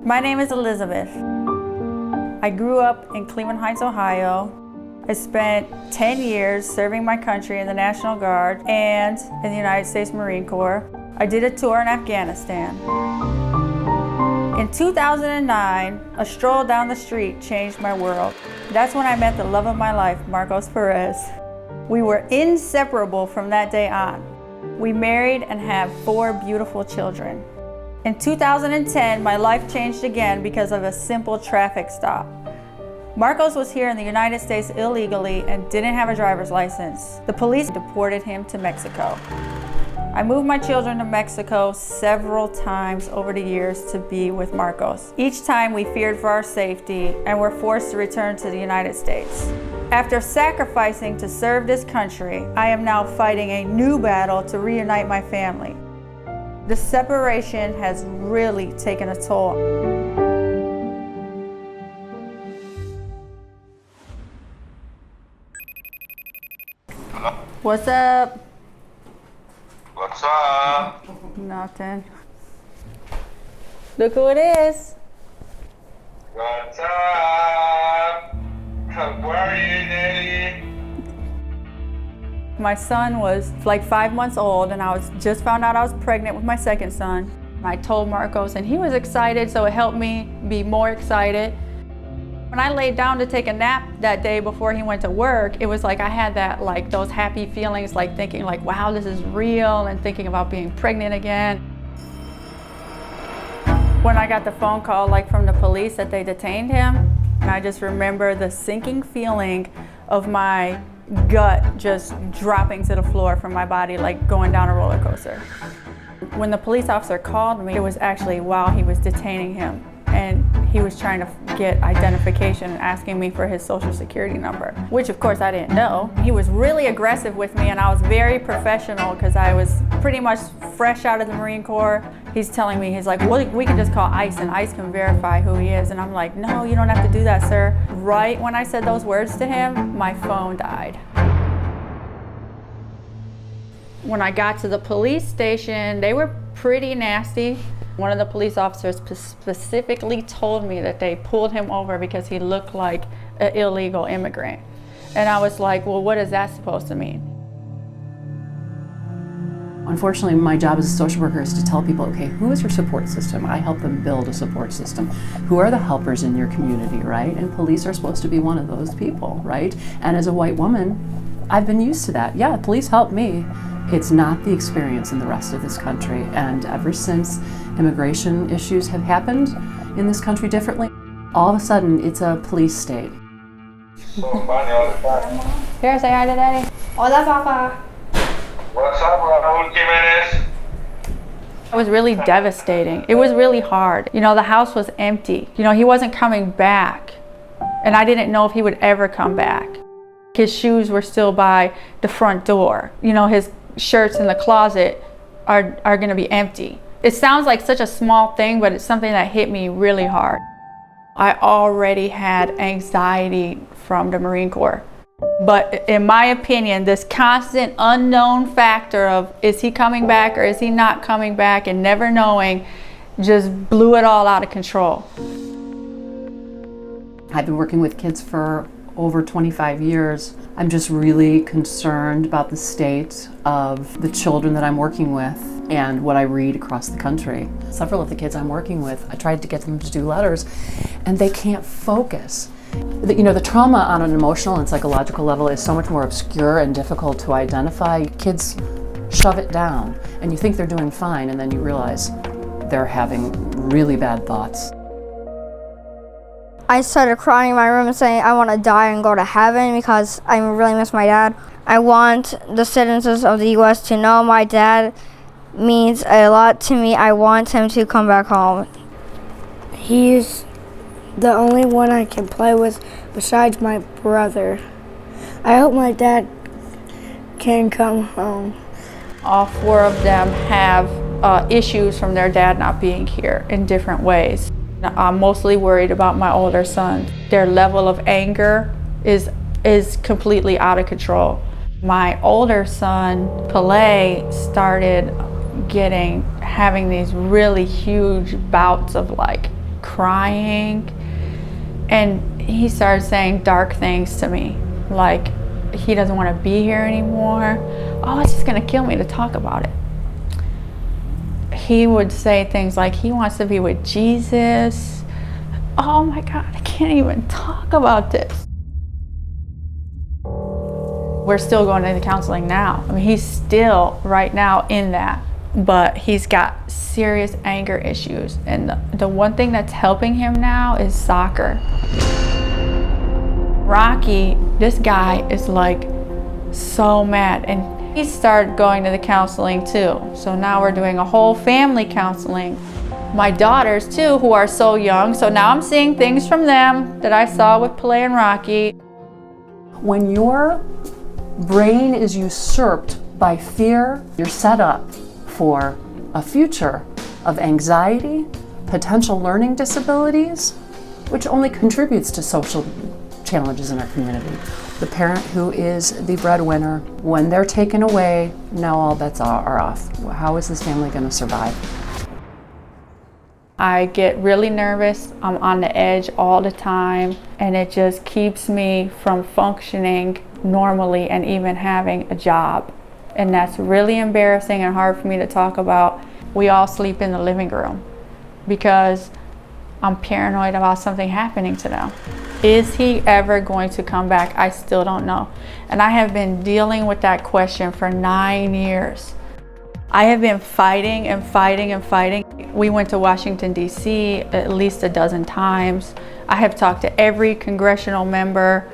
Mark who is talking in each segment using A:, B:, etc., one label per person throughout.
A: My name is Elizabeth. I grew up in Cleveland Heights, Ohio. I spent 10 years serving my country in the National Guard and in the United States Marine Corps. I did a tour in Afghanistan. In 2009, a stroll down the street changed my world. That's when I met the love of my life, Marcos Perez. We were inseparable from that day on. We married and have 4 beautiful children. In 2010, my life changed again because of a simple traffic stop. Marcos was here in the United States illegally and didn't have a driver's license. The police deported him to Mexico. I moved my children to Mexico several times over the years to be with Marcos. Each time we feared for our safety and were forced to return to the United States. After sacrificing to serve this country, I am now fighting a new battle to reunite my family. The separation has really taken a toll.
B: Hello?
A: What's up?
B: What's up?
A: Nothing. Look who it is.
B: What's up? How are you, Daddy?
A: My son was like 5 months old and I just found out I was pregnant with my second son. I told Marcos and he was excited, so it helped me be more excited. When I laid down to take a nap that day before he went to work, it was like I had those happy feelings, like thinking like, wow, this is real, and thinking about being pregnant again. When I got the phone call from the police that they detained him, I just remember the sinking feeling of my gut just dropping to the floor from my body, like going down a roller coaster. When the police officer called me, it was actually while he was detaining him, and he was trying to get identification and asking me for his social security number, which of course I didn't know. He was really aggressive with me and I was very professional because I was pretty much fresh out of the Marine Corps. He's telling me, he's like, well, we can just call ICE and ICE can verify who he is. And I'm like, no, you don't have to do that, sir. Right when I said those words to him, my phone died. When I got to the police station, they were pretty nasty. One of the police officers specifically told me that they pulled him over because he looked like an illegal immigrant. And I was like, well, what is that supposed to mean?
C: Unfortunately, my job as a social worker is to tell people, okay, who is your support system? I help them build a support system. Who are the helpers in your community, right? And police are supposed to be one of those people, right? And as a white woman, I've been used to that. Yeah, police help me. It's not the experience in the rest of this country. And ever since immigration issues have happened in this country differently, all of a sudden it's a police state.
B: So funny all the time.
A: Here, say hi to Daddy.
D: Hola, Papa.
B: What's up, Raul Jimenez?
A: It was really devastating. It was really hard. You know, the house was empty. You know, he wasn't coming back. And I didn't know if he would ever come back. His shoes were still by the front door. You know, his shirts in the closet are going to be empty. It sounds like such a small thing, but it's something that hit me really hard. I already had anxiety from the Marine Corps. But in my opinion, this constant unknown factor of is he coming back or is he not coming back and never knowing just blew it all out of control.
C: I've been working with kids for over 25 years. I'm just really concerned about the state of the children that I'm working with and what I read across the country. Several of the kids I'm working with, I tried to get them to do letters and they can't focus. The trauma on an emotional and psychological level is so much more obscure and difficult to identify. Kids shove it down and you think they're doing fine and then you realize they're having really bad thoughts.
D: I started crying in my room and saying I want to die and go to heaven because I really miss my dad. I want the citizens of the U.S. to know my dad means a lot to me. I want him to come back home.
E: He's the only one I can play with besides my brother. I hope my dad can come home.
A: All 4 of them have issues from their dad not being here in different ways. I'm mostly worried about my older son. Their level of anger is completely out of control. My older son, Pele, started having these really huge bouts of crying, and he started saying dark things to me, like he doesn't want to be here anymore. Oh, it's just gonna kill me to talk about it. He would say things like he wants to be with Jesus. Oh my God, I can't even talk about this. We're still going to the counseling now. I mean, he's still right now in that, but he's got serious anger issues. And the one thing that's helping him now is soccer. Rocky, this guy is like so mad, and he started going to the counseling too. So now we're doing a whole family counseling. My daughters too, who are so young, so now I'm seeing things from them that I saw with Pele and Rocky.
C: When your brain is usurped by fear, you're set up for a future of anxiety, potential learning disabilities, which only contributes to social challenges in our community. The parent who is the breadwinner, when they're taken away, now all bets are off. How is this family going to survive?
A: I get really nervous. I'm on the edge all the time, and it just keeps me from functioning normally and even having a job. And that's really embarrassing and hard for me to talk about. We all sleep in the living room because I'm paranoid about something happening to them. Is he ever going to come back? I still don't know. And I have been dealing with that question for 9 years. I have been fighting and fighting and fighting. We went to Washington, D.C. at least a dozen times. I have talked to every congressional member,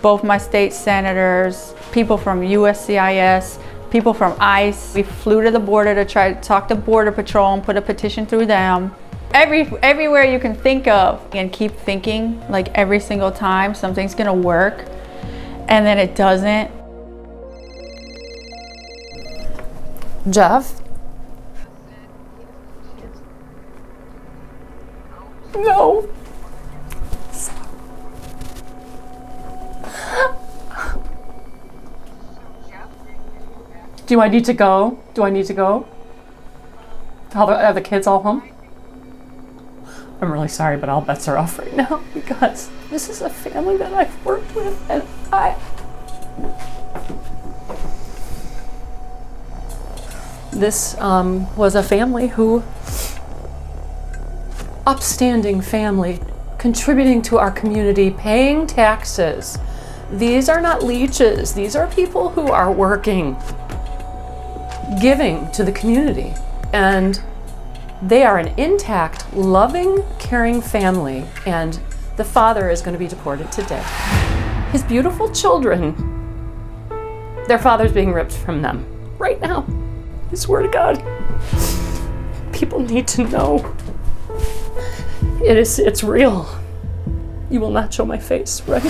A: both my state senators, people from USCIS, people from ICE. We flew to the border to try to talk to Border Patrol and put a petition through them. Everywhere you can think of, and keep thinking like every single time something's gonna work, and then it doesn't.
C: Jeff? No. Do I need to go? Do I need to go? Are the kids all home? I'm really sorry, but all bets are off right now because this is a family that I've worked with, and this was a family who, upstanding family, contributing to our community, paying taxes. These are not leeches. These are people who are working, giving to the community, and they are an intact, loving, caring family, and the father is going to be deported today. His beautiful children, their father's being ripped from them right now. I swear to God. People need to know. It's real. You will not show my face, right?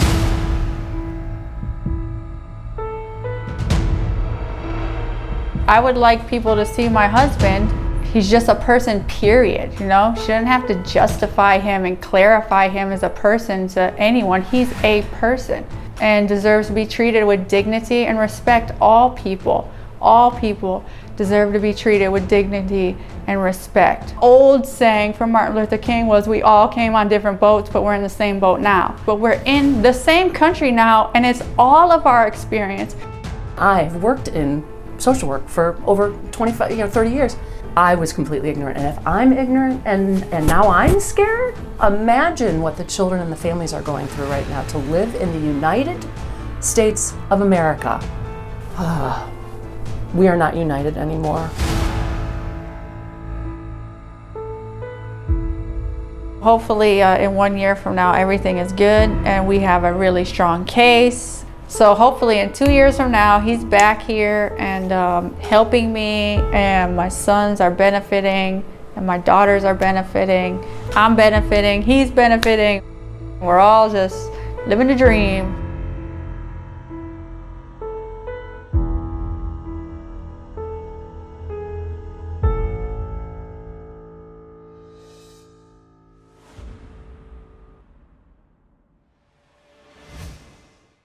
A: I would like people to see my husband. He's just a person, period, you know? Shouldn't have to justify him and clarify him as a person to anyone. He's a person and deserves to be treated with dignity and respect. All people deserve to be treated with dignity and respect. Old saying from Martin Luther King was, we all came on different boats, but we're in the same boat now. But we're in the same country now, and it's all of our experience.
C: I've worked in social work for over 25, 30 years. I was completely ignorant, and if I'm ignorant and now I'm scared, imagine what the children and the families are going through right now to live in the United States of America. We are not united anymore.
A: Hopefully in 1 year from now, everything is good and we have a really strong case. So hopefully in 2 years from now, he's back here and helping me, and my sons are benefiting and my daughters are benefiting. I'm benefiting, he's benefiting. We're all just living the dream.